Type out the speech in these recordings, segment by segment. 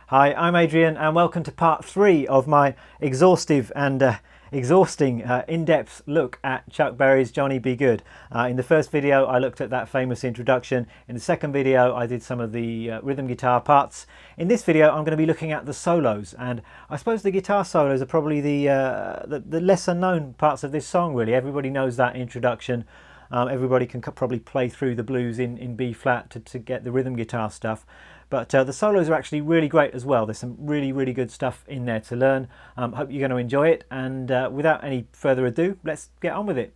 Hi, I'm Adrian and welcome to part 3 of my exhaustive and exhausting in-depth look at Chuck Berry's Johnny B Goode. In the first video I looked at that famous introduction. In the second video I did some of the rhythm guitar parts. In this video I'm going to be looking at the solos, and I suppose the guitar solos are probably the lesser known parts of this song really. Everybody knows that introduction. Everybody can probably play through the blues in B flat to get the rhythm guitar stuff. But the solos are actually really great as well. There's some really good stuff in there to learn. Hope you're going to enjoy it, and without any further ado, let's get on with it.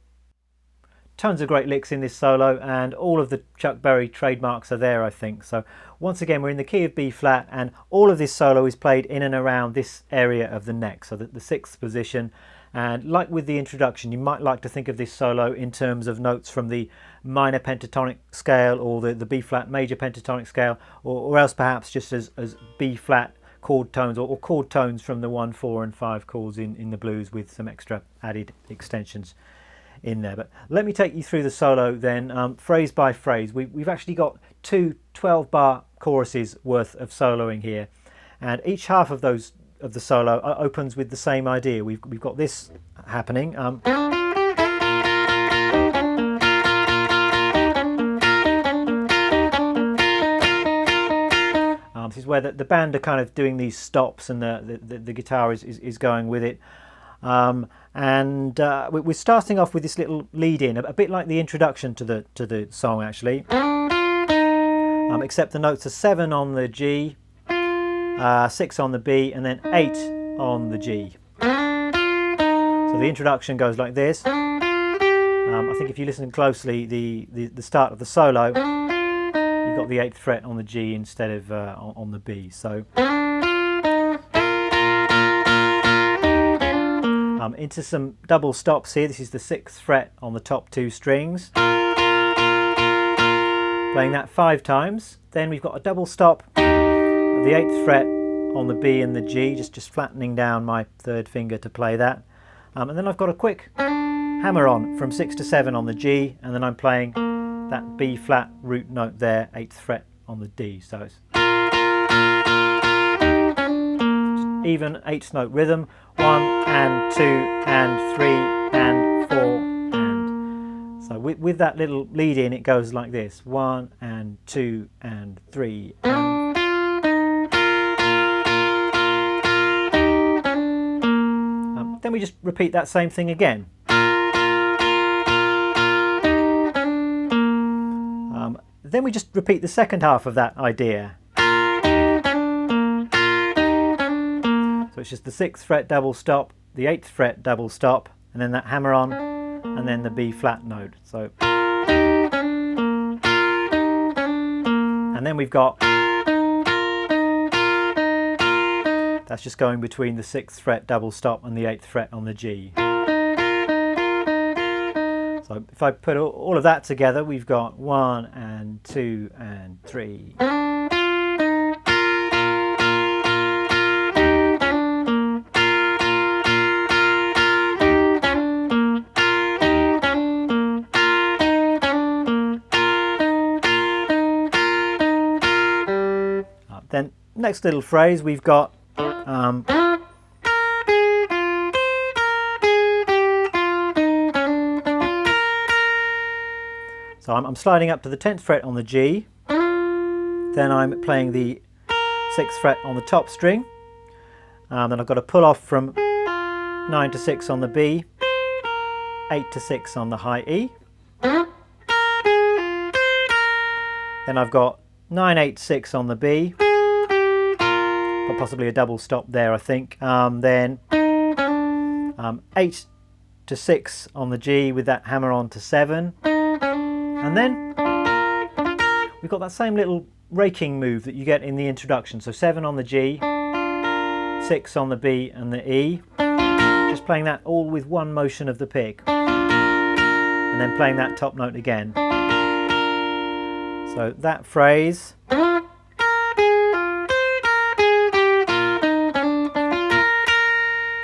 Tons of great licks in this solo, and all of the Chuck Berry trademarks are there, I think. So once again, we're in the key of B flat, and all of this solo is played in and around this area of the neck, so the 6th position. And like with the introduction, you might like to think of this solo in terms of notes from the minor pentatonic scale or the B flat major pentatonic scale, or else perhaps just as B flat chord tones or chord tones from the 1, 4 and 5 chords in the blues, with some extra added extensions in there. But let me take you through the solo then, phrase by phrase. We've actually got two 12-bar choruses worth of soloing here, and each half of those of the solo opens with the same idea. We've got this happening. This is where the band are kind of doing these stops, and the guitar is going with it. We're starting off with this little lead in, a bit like the introduction to the song actually, except the notes are 7 on the G, 6 on the B, and then 8 on the G. So the introduction goes like this. I think if you listen closely, the start of the solo, you've got the 8th fret on the G instead of on the B. So into some double stops here. This is the 6th fret on the top 2 strings, playing that 5 times. Then we've got a double stop at the 8th fret on the B and the G, just flattening down my 3rd finger to play that. And then I've got a quick hammer on from 6 to 7 on the G, and then I'm playing that B flat root note there, 8th fret on the D. So it's even 8th note rhythm, 1 and 2 and 3 and 4 and. So with that little lead in, it goes like this: 1 and 2 and 3 and. Then we just repeat that same thing again. Then we just repeat the second half of that idea. So it's just the 6th fret double stop, the 8th fret double stop, and then that hammer on, and then the B flat note. So, and then we've got, that's just going between the 6th fret double stop and the 8th fret on the G. So if I put all of that together, we've got 1 and 2 and 3. Then next little phrase we've got so I'm sliding up to the 10th fret on the G, then I'm playing the 6th fret on the top string, then I've got to pull off from 9 to 6 on the B, 8 to 6 on the high E, then I've got 9, 8, 6 on the B, possibly a double stop there I think, then 8 to 6 on the G with that hammer on to 7, and then we've got that same little raking move that you get in the introduction. So 7 on the G, 6 on the B and the E, just playing that all with one motion of the pick, and then playing that top note again. So that phrase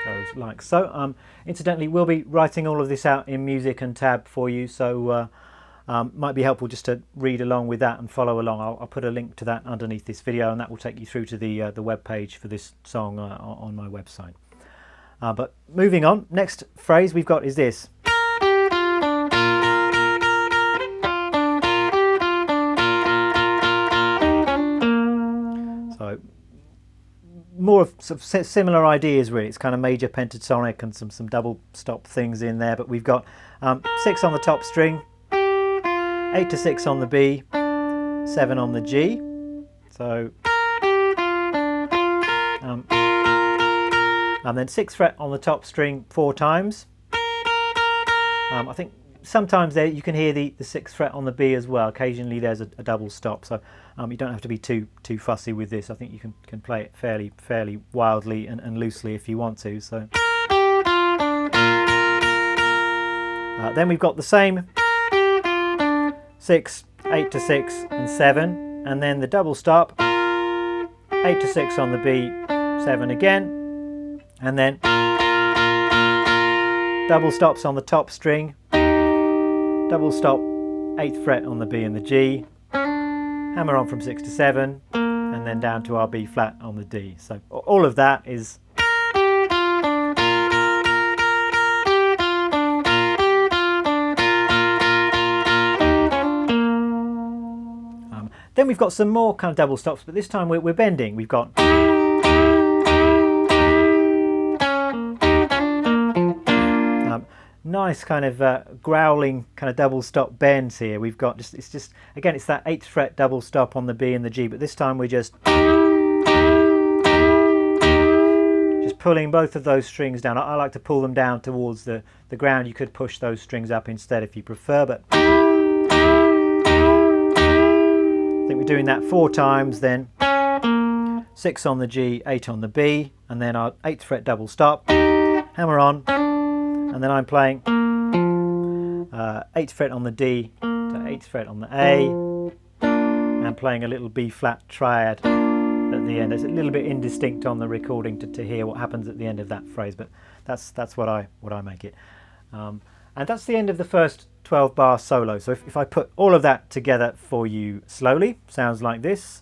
goes like so. Incidentally, we'll be writing all of this out in music and tab for you, so might be helpful just to read along with that and follow along. I'll put a link to that underneath this video, and that will take you through to the web page for this song on my website. But moving on, next phrase we've got is this. So more of sort of similar ideas really. It's kind of major pentatonic and some double stop things in there, but we've got 6 on the top string, 8 to 6 on the B, 7 on the G. So and then 6th fret on the top string 4 times. I think sometimes there you can hear the 6th fret on the B as well. Occasionally there's a double stop, so you don't have to be too fussy with this. I think you can play it fairly wildly and loosely if you want to. So then we've got the same 6, 8 to 6 and 7, and then the double stop, 8 to 6 on the B, 7 again, and then double stops on the top string, double stop 8th fret on the B and the G, hammer on from 6 to 7, and then down to our B flat on the D. So all of that is then we've got some more kind of double stops, but this time we're bending. We've got nice kind of growling kind of double stop bends here. We've got it's just again it's that 8th fret double stop on the B and the G, but this time we're just pulling both of those strings down. I like to pull them down towards the ground. You could push those strings up instead if you prefer, but I think we're doing that 4 times, then 6 on the G, 8 on the B, and then our 8th fret double stop, hammer on, and then I'm playing 8th fret on the D to 8th fret on the A, and playing a little B flat triad at the end. It's a little bit indistinct on the recording to hear what happens at the end of that phrase, but that's what I make it. And that's the end of the first 12 bar solo. So if I put all of that together for you slowly, sounds like this.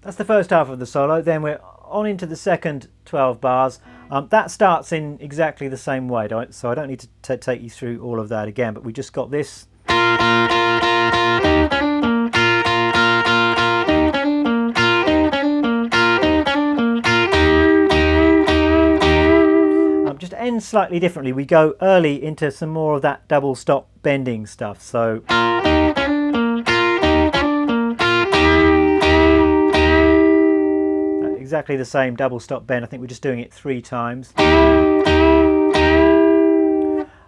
That's the first half of the solo. Then we're on into the second 12 bars. That starts in exactly the same way, so I don't need to take you through all of that again, but we just got this. Just ends slightly differently. We go early into some more of that double stop bending stuff. So exactly the same double stop bend. I think we're just doing it 3 times.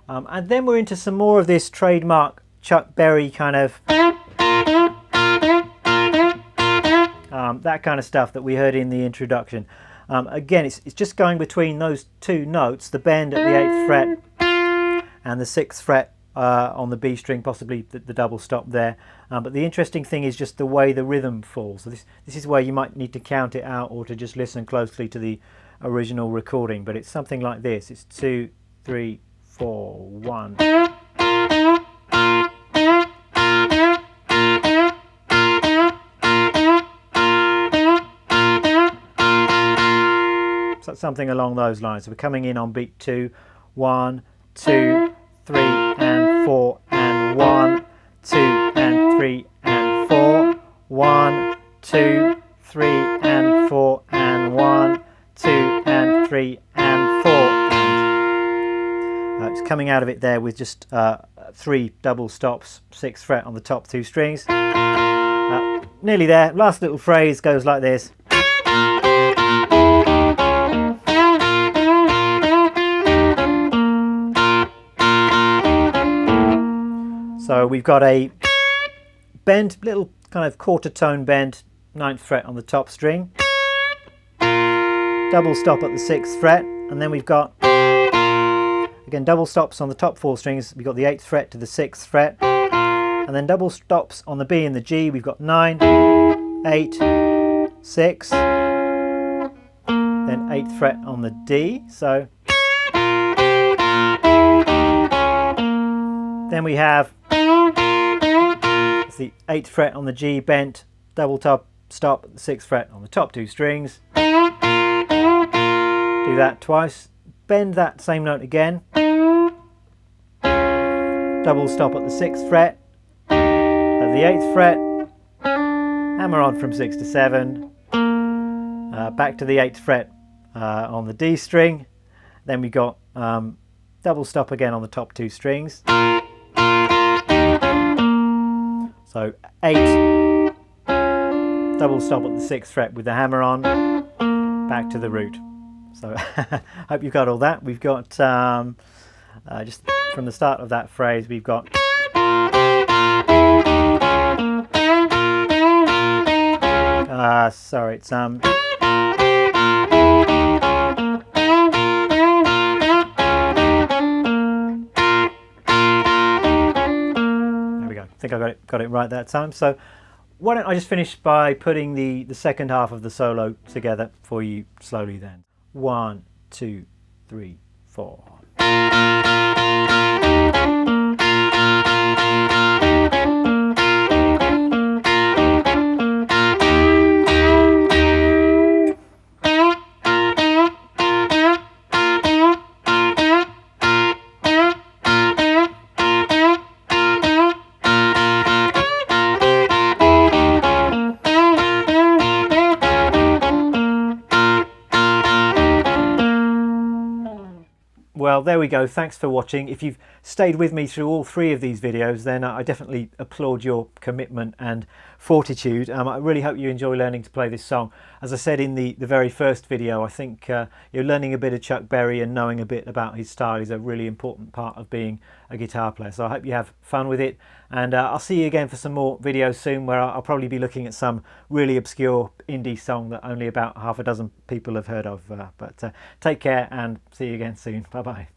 And then we're into some more of this trademark Chuck Berry kind of that kind of stuff that we heard in the introduction. Again, it's just going between those 2 notes, the bend at the 8th fret and the 6th fret on the B string, possibly the double stop there. But the interesting thing is just the way the rhythm falls. So this is where you might need to count it out or to just listen closely to the original recording. But it's something like this. It's 2, 3, 4, 1. something along those lines. So we're coming in on beat 2, 1, 2, 3 and 4 and 1, 2 and 3 and 4, 1, 2, 3 and 4 and 1, 2 and 3 and 4 and it's coming out of it there with just 3 double stops, 6th fret on the top 2 strings. Nearly there. Last little phrase goes like this. So we've got a bend, little kind of quarter tone bend, 9th fret on the top string, double stop at the 6th fret, and then we've got again double stops on the top 4 strings. We've got the 8th fret to the 6th fret, and then double stops on the B and the G. We've got 9, 8, 6, then 8th fret on the D. So then we have the 8th fret on the G bent, double top stop at the 6th fret on the top 2 strings. Do that twice. Bend that same note again. Double stop at the 6th fret, at the 8th fret, hammer on from 6 to 7, back to the 8th fret on the D string. Then we got double stop again on the top 2 strings. So 8, double stop at the 6th fret with the hammer on, back to the root. So hope you've got all that. We've got just from the start of that phrase, we've got sorry, it's there we go. I think I got it right that time. So why don't I just finish by putting the second half of the solo together for you slowly then. 1, 2, 3, 4. Well, there we go. Thanks for watching. If you've stayed with me through all 3 of these videos, then I definitely applaud your commitment and fortitude. I really hope you enjoy learning to play this song. As I said in the very first video, I think you're learning a bit of Chuck Berry and knowing a bit about his style is a really important part of being a guitar player. So I hope you have fun with it, and I'll see you again for some more videos soon, where I'll probably be looking at some really obscure indie song that only about half a dozen people have heard of. But take care and see you again soon. Bye bye.